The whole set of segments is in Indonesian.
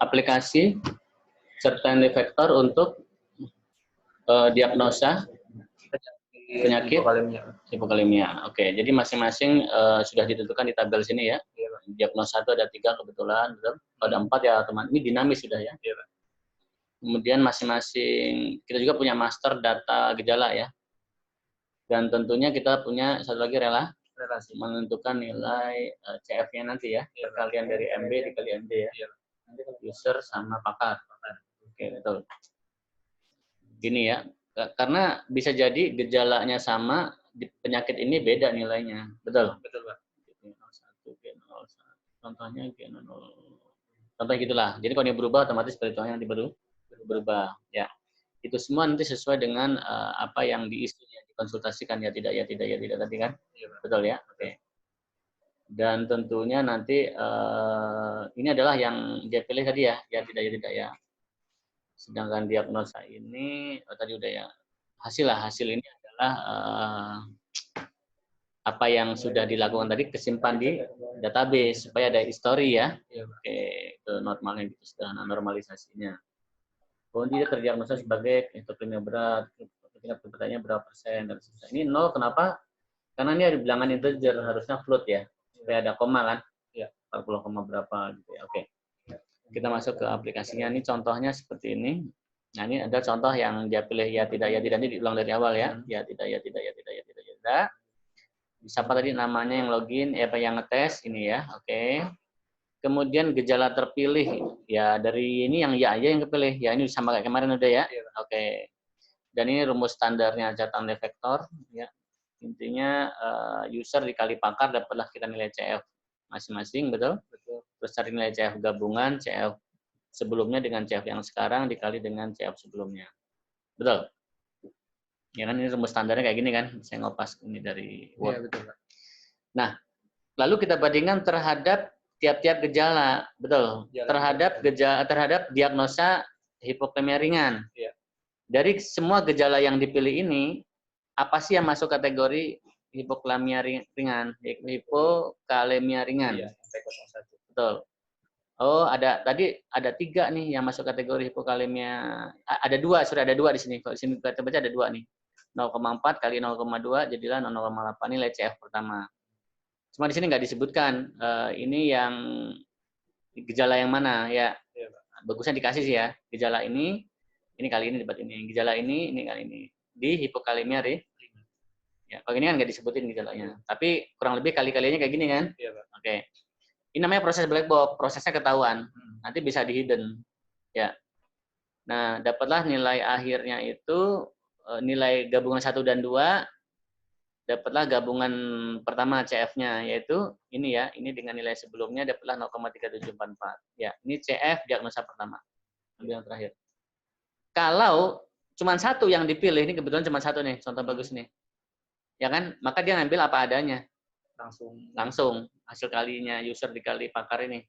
aplikasi serta nilai vektor untuk diagnosa penyakit hipokalemia. Oke, jadi masing-masing sudah ditentukan di tabel sini ya. Diagnosa itu ada 3 kebetulan, betul? Kalau ada 4 ya teman. Ini dinamis sudah ya. Kemudian masing-masing kita juga punya master data gejala ya. Dan tentunya kita punya satu lagi relasi menentukan nilai CF-nya nanti ya. Perkalian dari MB dikali MD ya. User sama pakar. Oke, betul. Gini ya. Karena bisa jadi gejalanya sama, penyakit ini beda nilainya. Betul? Betul, Pak. G01, G01. Contohnya G00. Contohnya gitulah. Jadi kalau ini berubah, otomatis perhitungannya nanti berubah. Ya. Itu semua nanti sesuai dengan apa yang diisinya, dikonsultasikan ya tidak tadi kan? Iya, betul ya? Oke. Dan tentunya nanti ini adalah yang dia pilih tadi ya tidak ya. Sedangkan diagnosa ini tadi udah ya hasil ini adalah apa yang sudah dilakukan tadi kesimpan di database supaya ada histori ya. Oke, itu normalnya gitu sederhana normalisasinya. Kemudian dia terdiagnosa sebagai hipokalemia berat, tingkat kebetulannya berapa persen dan sebagainya. Ini 0 kenapa? Karena ini ada bilangan integer harusnya float ya, supaya ada koma kan? Ya, 40, berapa gitu ya. Oke. Kita masuk ke aplikasinya. Ini contohnya seperti ini. Nah, ini ada contoh yang dia pilih ya tidak. Ini diulang dari awal ya. Ya tidak. Siapa tadi namanya yang login, apa yang ngetes ini ya. Oke. Kemudian gejala terpilih ya dari ini yang ya aja yang kepilih. Ya ini sama kayak kemarin udah ya. Oke. Dan ini rumus standarnya catatan vektor ya. Intinya user dikali pakar dapatlah kita nilai CF masing-masing, betul? Terus cari nilai CF gabungan, CF sebelumnya dengan CF yang sekarang dikali dengan CF sebelumnya. Betul? Ya kan ini rumus standarnya kayak gini kan? Saya ngopas ini dari Word. Iya, betul. Nah, lalu kita bandingkan terhadap tiap-tiap gejala, betul? Terhadap diagnosa hipokalemia ringan. Iya. Dari semua gejala yang dipilih ini, apa sih yang masuk kategori hipokalemia ringan? Hipokalemia ringan. Iya, betul. Oh, tadi ada 3 nih yang masuk kategori hipokalemia. Ada 2, sudah ada 2 di sini. Kalau di sini kita baca ada 2 nih. 0,4 kali 0,2 jadilah 0,8 nilai CF pertama. Cuma di sini nggak disebutkan ini yang gejala yang mana ya. Bagusnya dikasih sih ya. Gejala ini kali ini debat ini. Gejala ini kali ini. Di hipokalemia ringan. Ya, kalau ini kan nggak disebutin gejalanya. Tapi kurang lebih kali-kalinya kayak gini kan? Iya, Pak. Oke. Ini namanya proses black box, prosesnya ketahuan. Nanti bisa di hidden. Ya. Nah, dapatlah nilai akhirnya itu nilai gabungan 1 dan 2, dapatlah gabungan pertama CF-nya yaitu ini ya, ini dengan nilai sebelumnya dapatlah 0,3744. Ya, ini CF diagnosa pertama. Ambil yang terakhir. Kalau cuma 1 yang dipilih, ini kebetulan cuma 1 nih, contoh bagus nih. Ya kan? Maka dia ngambil apa adanya. Langsung hasil kalinya user dikali pakar ini.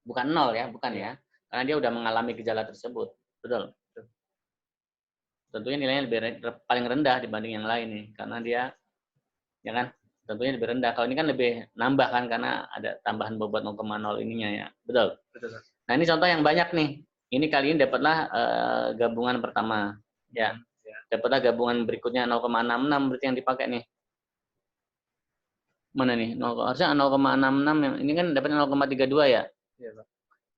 Bukan 0 ya, bukan ya. Karena dia udah mengalami gejala tersebut. Betul. Tentunya nilainya paling rendah dibanding yang lain nih, karena dia ya kan tentunya lebih rendah. Kalau ini kan lebih nambah kan karena ada tambahan bobot 0,0 ininya ya. Betul. Nah, ini contoh yang banyak nih. Ini kali ini dapatlah gabungan pertama. Ya. Dapatlah gabungan berikutnya 0,66 berarti yang dipakai nih. Mana nih? Harusnya 0,66 yang ini kan dapat 0,32 ya? Iya, Pak.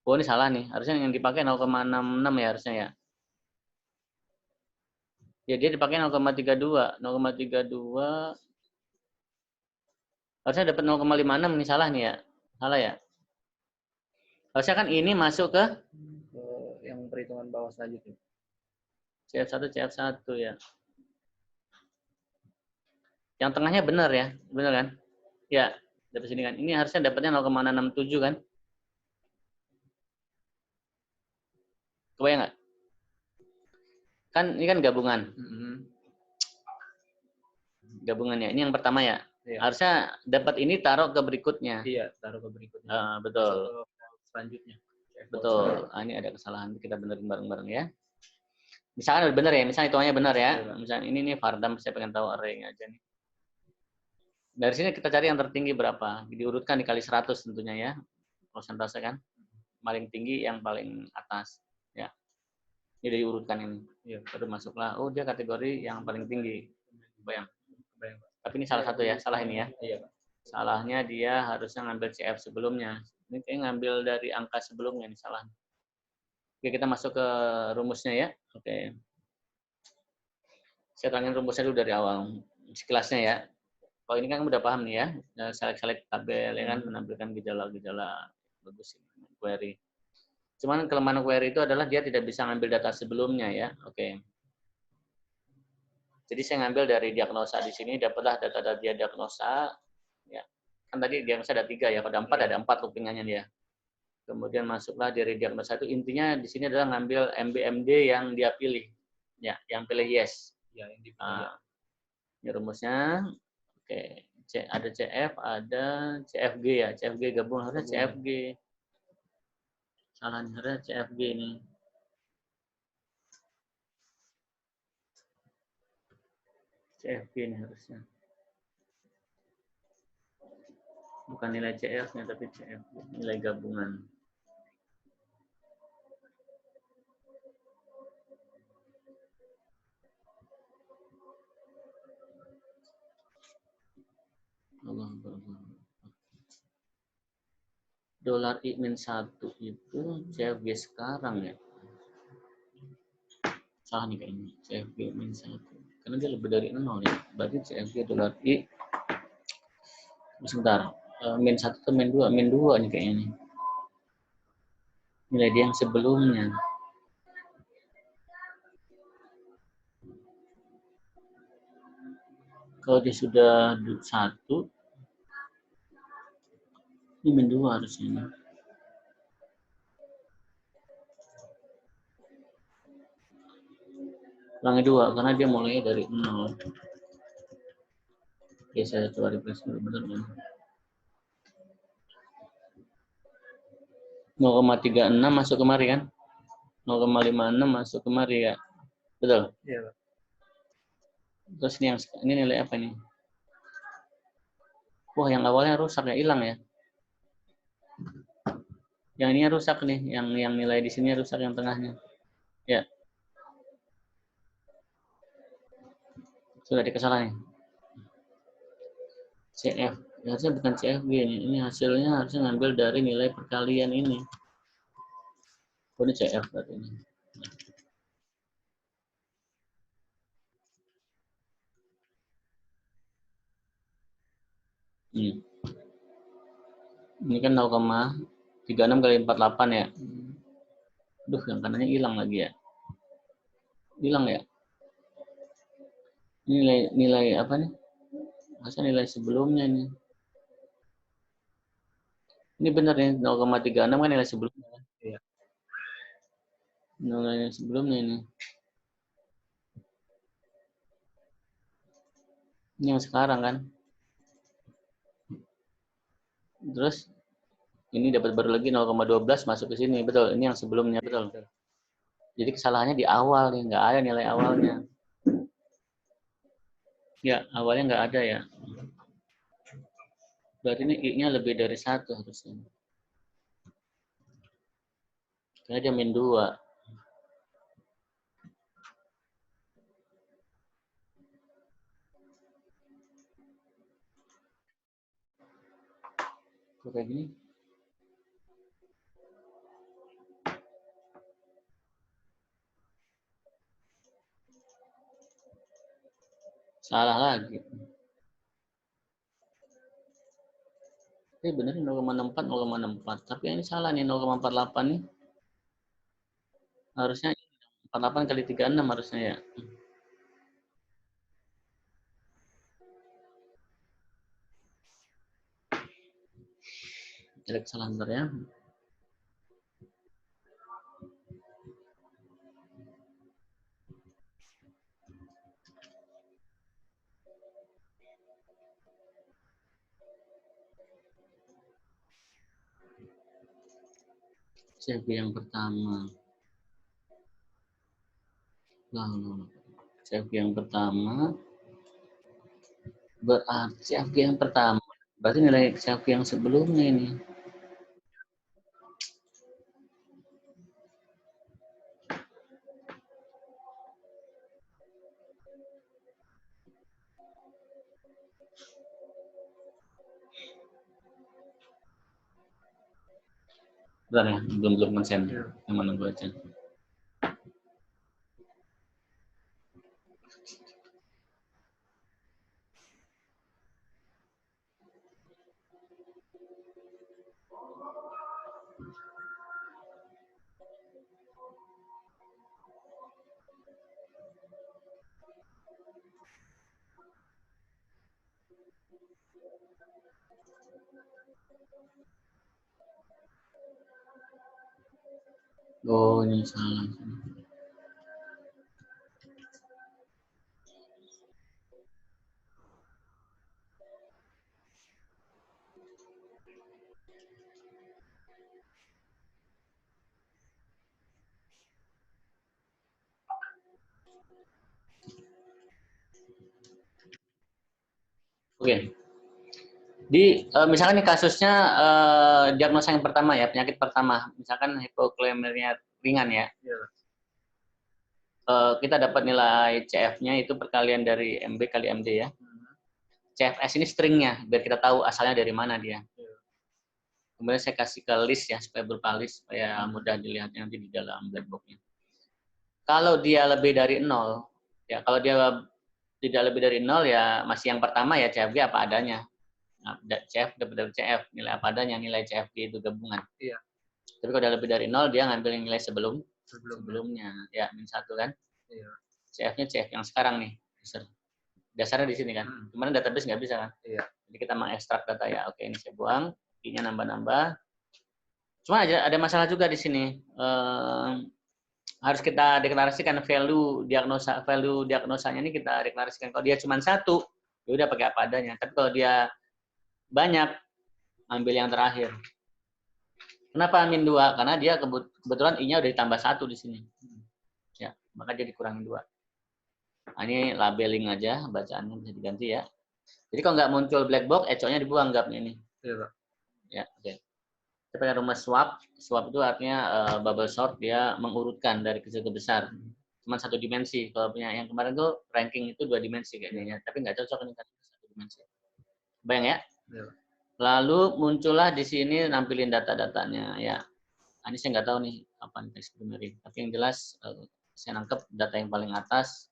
Oh, ini salah nih. Harusnya yang dipakai 0,66 ya harusnya ya. Ya, dia dipakai 0,32. 0,32 harusnya dapat 0,56 ini salah nih ya. Salah ya? Harusnya kan ini masuk ke yang perhitungan bawah selanjutnya. CF1 ya. Yang tengahnya benar ya? Benar kan? Ya, dari sini kan. Ini harusnya dapatnya 0,67 kan? Kebayang nggak? Kan ini kan gabungan. Gabungannya. Ini yang pertama ya. Iya. Harusnya dapat ini taruh ke berikutnya. Iya, taruh ke berikutnya. Betul. Selanjutnya. Betul. Ini ada kesalahan. Kita benerin bareng-bareng ya. Misalkan benar ya. Misalnya hitungannya benar ya. Iya. Misalnya ini Vardam. Saya pengen tahu array-nya aja nih. Dari sini kita cari yang tertinggi berapa. Diurutkan dikali 100 tentunya ya. Persentase kan. paling tinggi yang paling atas. Ya, ini diurutkan ini. Ya, baru masuklah. Oh, dia kategori yang paling tinggi. Bayang. Tapi ini salah satu ya, salah ini ya. Iya. Salahnya dia harusnya ngambil CF sebelumnya. Ini kayak ngambil dari angka sebelumnya ini salah. Oke, kita masuk ke rumusnya ya. Oke. Saya terangin rumusnya dulu dari awal. Sekelasnya ya. Kalau ini kan udah paham nih ya. Select-select tabel ya kan, menampilkan gejala-gejala. Bagus ini query. Cuman kelemahan query itu adalah dia tidak bisa ngambil data sebelumnya ya. Oke. Jadi saya ngambil dari diagnosa di sini, dapatlah data dia diagnosa. Ya. Kan tadi diagnosa ada 3 ya, pada 4 ada 4 loopingannya dia. Kemudian masuklah dari diagnosa itu, intinya di sini adalah ngambil MBMD yang dia pilih. Ya, yang pilih yes. Ya, yang dipilih. Nah, ini rumusnya. Oke, ada CF, ada CFG ya. CFG gabung harusnya CFG. Salah nih, harusnya CFG ini. CFG ini harusnya. Bukan nilai CF-nya, tapi CFG, nilai gabungan. Dolar I-1 itu CFG sekarang ya. Salah nih kayaknya. CFG -1. Karena dia lebih dari 0 ya. Berarti CFG dolar I. Sebentar. -1 atau -2? -2 nih kayaknya nih. Nilai dia yang sebelumnya. Kalau dia sudah 1, ini -2 harusnya. Kurangi 2, karena dia mulai dari 0. Oke, saya coba refresh dulu, benar kan? 0,36 masuk kemari kan? 0,56 masuk kemari ya? Betul? Iya, Pak. Terus ini nilai apa nih? Wah, yang awalnya rusak ya, hilang ya? Yang ini rusak nih, yang nilai di sini rusak yang tengahnya. Ya. Sudah ada kesalahan nih. CF. Harusnya bukan CFG ini. Ini hasilnya harusnya ngambil dari nilai perkalian ini. Oh, ini CF berarti ini. Ini kan 0,36 kali 48 ya. Aduh, yang kanannya hilang lagi ya. Hilang ya. Ini nilai apa nih? Masa nilai sebelumnya nih. Ini benar nih, 0,36 kan nilai sebelumnya. Iya. Nilai sebelumnya ini. Ini yang sekarang kan. Terus ini dapat baru lagi 0,12 masuk ke sini. Betul, ini yang sebelumnya. Betul. Jadi kesalahannya di awal nih, nggak ada nilai awalnya. Ya, awalnya nggak ada ya. Berarti ini I-nya lebih dari 1 harusnya. Karena dia -2. Kok kayak gini? Salah lagi. Ini benar 0,64, 0,64. Tapi ini salah nih, 0,48 nih. Harusnya 48 kali 36 harusnya ya. Ada kesalahan bentar ya. CFG yang pertama. CFG yang pertama. Berarti CFG yang pertama. Berarti nilai CFG yang sebelumnya ini. Bentar ya, belum konsen. Yang menunggu aja. Oh, ini salah. Oke. Misalkan nih kasusnya diagnosa yang pertama ya, penyakit pertama, misalkan hipokaleminemia ringan ya. Kita dapat nilai CF-nya itu perkalian dari MB kali MD ya. CFS ini stringnya, biar kita tahu asalnya dari mana dia. Kemudian saya kasih ke list ya, supaya berupa list, supaya mudah dilihat nanti di dalam black box-nya. Kalau dia lebih dari 0, ya kalau dia tidak lebih dari 0 ya masih yang pertama ya CFG apa adanya. Nah, CF dapat dari CF, nilai apa adanya, nilai CFG itu gabungan. Iya. Tapi kalau udah lebih dari 0, dia ngambil nilai sebelumnya. Ya, min 1 kan. Iya. CF-nya CF yang sekarang nih. Dasarnya di sini kan. Kemarin database nggak bisa kan. Iya. Jadi kita mengekstrak data ya. Oke, ini saya buang. I-nya nambah-nambah. Cuma ada masalah juga di sini. Harus kita deklarasikan value diagnosanya ini kita deklarasikan. Kalau dia cuma 1, ya udah pakai apa adanya. Tapi kalau dia banyak, ambil yang terakhir. Kenapa min 2? Karena dia kebetulan I-nya udah ditambah 1 di sini. Ya, maka dia dikurangin 2. Nah, ini labeling aja, bacaannya bisa diganti ya. Jadi kalau nggak muncul black box, eco-nya dibuang gapnya ini. Iya, Pak. Ya, oke. Kita pakai rumus swap. Swap itu artinya bubble sort, dia mengurutkan dari kecil ke besar. Cuma 1 dimensi. Kalau punya yang kemarin tuh ranking itu 2 dimensi kayaknya, tapi nggak cocok ini kan 1 dimensi. Bayang ya? Iya. Lalu muncullah di sini nampilin data-datanya ya. Ini saya nggak tahu nih apa nih teks primary. Tapi yang jelas saya nangkep data yang paling atas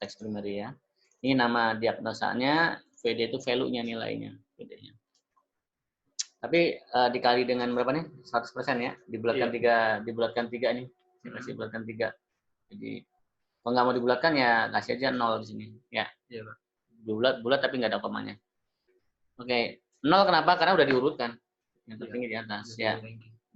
teks primary ya. Ini nama diagnosanya, VD itu value-nya nilainya, VD-nya. Tapi dikali dengan berapa nih? 100% ya. Dibulatkan iya. Dibulatkan 3 nih. Saya kasih bulatkan 3. Jadi kalau nggak mau dibulatkan ya kasih aja 0 di sini ya. Iya, Pak. Bulat tapi nggak ada komanya. Oke. 0 kenapa? Karena udah diurutkan. Yang tertinggi di atas ya.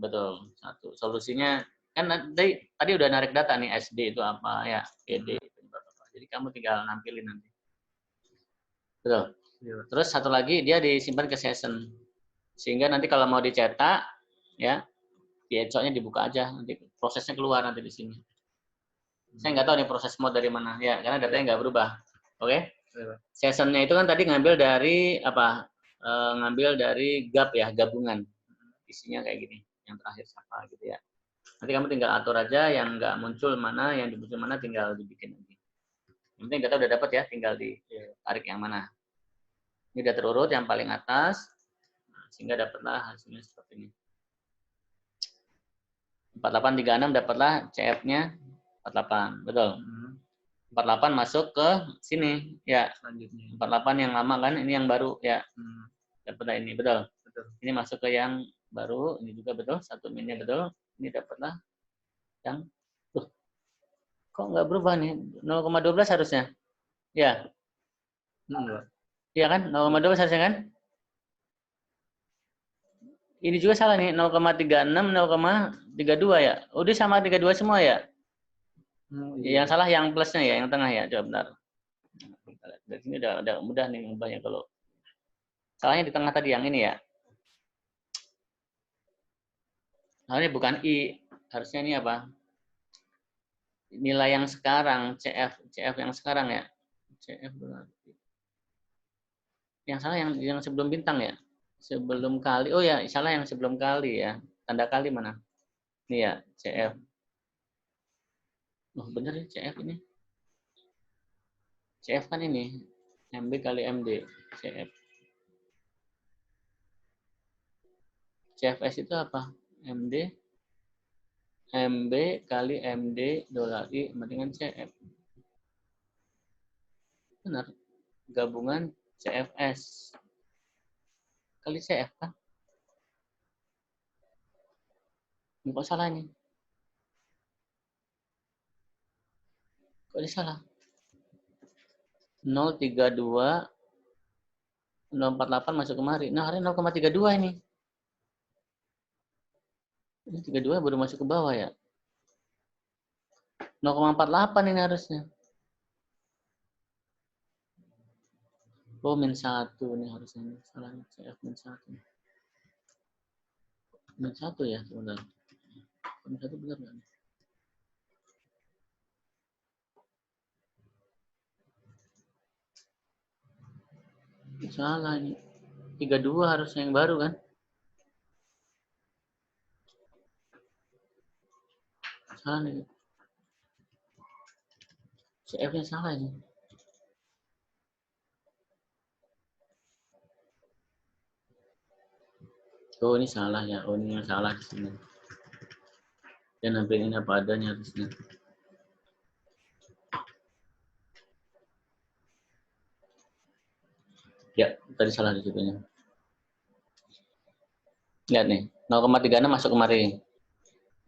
Betul. 1. Solusinya kan tadi udah narik data nih SD itu apa ya, PD penyebab apa. Jadi kamu tinggal nampilin nanti. Betul. Terus satu lagi dia disimpan ke session. Sehingga nanti kalau mau dicetak ya, di eco-nya dibuka aja, nanti prosesnya keluar nanti di sini. Saya nggak tahu nih proses mode dari mana ya, karena datanya nggak berubah. Oke? Session-nya itu kan tadi ngambil dari apa? Ngambil dari gap ya, gabungan. Isinya kayak gini, yang terakhir siapa gitu ya. Nanti kamu tinggal atur aja yang nggak muncul mana, yang muncul mana tinggal dibikin lagi. Yang penting data udah dapat ya, tinggal ditarik yang mana. Ini udah terurut yang paling atas, sehingga dapatlah hasilnya seperti ini. 4836 dapatlah CF-nya 48, betul. 48 masuk ke sini ya. Selanjutnya 48 yang lama kan, ini yang baru ya. Dapatlah ini, betul. Ini masuk ke yang baru, ini juga betul, 1 minnya betul. Ini dapatlah yang kok nggak berubah nih, 0,12 harusnya. Ya. Iya kan, 0,12 harusnya kan? Ini juga salah nih, 0,36, 0,32 ya. Udah sama 32 semua ya? Iya. Yang salah yang plusnya ya, yang tengah ya. Coba bentar. Dari sini udah mudah nih ngubahnya kalau. Salahnya di tengah tadi yang ini ya. Nah, ini bukan I, harusnya ini apa? Nilai yang sekarang, CF yang sekarang ya. CF berarti. Yang salah yang sebelum bintang ya. Sebelum kali. Oh ya, salah yang sebelum kali ya. Tanda kali mana? Ini ya, CF. Oh, bener ya CF ini. CF kan ini. MB kali MD. CF. CFS itu apa? MD. MB kali MD dolar I sama dengan CF. Benar. Gabungan CFS kali CF kan? Ini kok salah ini? Kok ini salah? 032 048 masuk kemari. Nah, hari 0,32 ini. Ini 32 baru masuk ke bawah ya. 0,48 ini harusnya. Oh, min 1 ini harusnya. Salah CF min 1. Min 1 ya sebenarnya. Min 1 benar nggak? Salah ini. 32 harusnya yang baru kan? Salah nih. CF-nya salah ini. Oh, ini salah ya. Oh, ini yang salah di sini. Dan nampilin ini apa adanya harusnya. Ya, tadi salah di situnya. Lihat nih, 0,36 masuk kemari.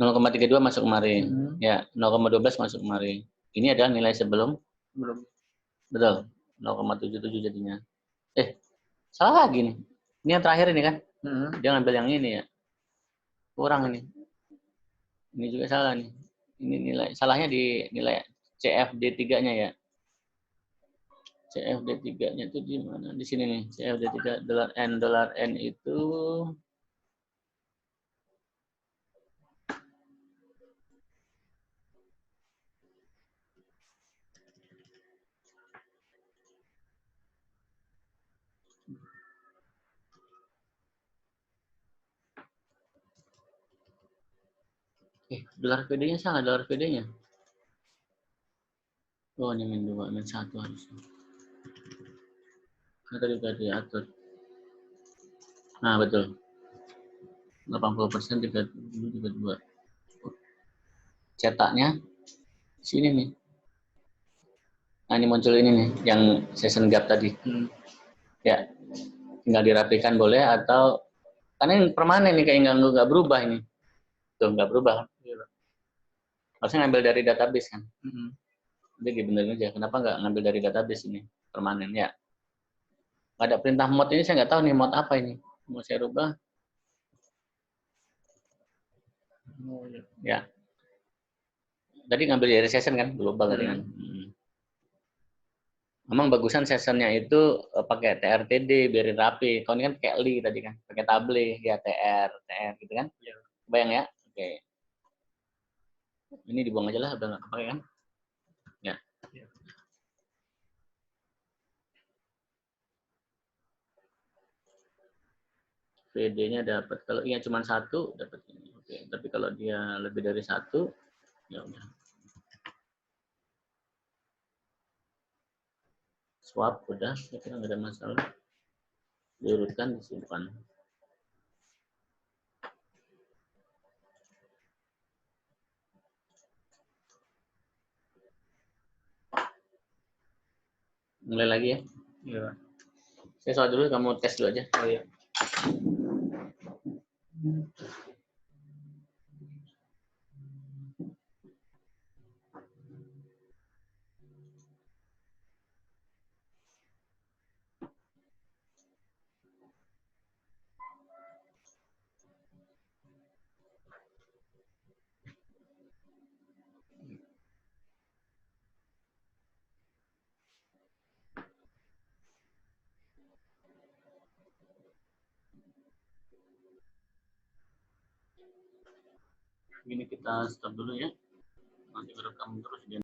0,32 masuk kemari. Ya, 0,12 masuk kemari. Ini adalah nilai sebelum. Belum. Betul. 0,77 jadinya. Salah lagi nih. Ini yang terakhir ini kan? Dia ngambil yang ini ya. Kurang ini. Ini juga salah nih. Ini nilai salahnya di nilai CFD3-nya ya. CFD3-nya itu di mana? Di sini nih. CFD3 dolar N itu dolar PD-nya salah, dolar PD-nya. Oh, ini min 2, min 1 harusnya. Nah, tadi udah diatur. Nah, betul. 80% 32. Cetaknya sini nih. Nah, ini muncul ini nih, yang session gap tadi. Ya, tinggal dirapikan boleh atau karena ini permanen nih, kayak nggak berubah ini. Tuh, nggak berubah. Harusnya ngambil dari database kan. Jadi dibenerin aja. Kenapa nggak ngambil dari database ini? Permanen ya. Ada perintah mod ini, saya nggak tahu nih mod apa ini. Mau saya rubah. Ya. Tadi ngambil dari session kan, global tadi kan. Memang bagusan sessionnya itu pakai TRTD biarin rapi. Kalau ini kan pakai li tadi kan, pakai table ya TR gitu kan. Bayang ya. Oke. Ini dibuang aja lah, udah nggak pakai kan. Ya. VD-nya dapat. Kalau iya cuma satu dapat ini. Oke. Tapi kalau dia lebih dari satu, ya udah. Swap udah, saya kira nggak ada masalah. Diurutkan, disimpan. Mulai lagi ya. Iya. Saya soal dulu, kamu tes dulu aja. Oh iya. Ini kita stop dulu ya. Nanti baru kamu terus.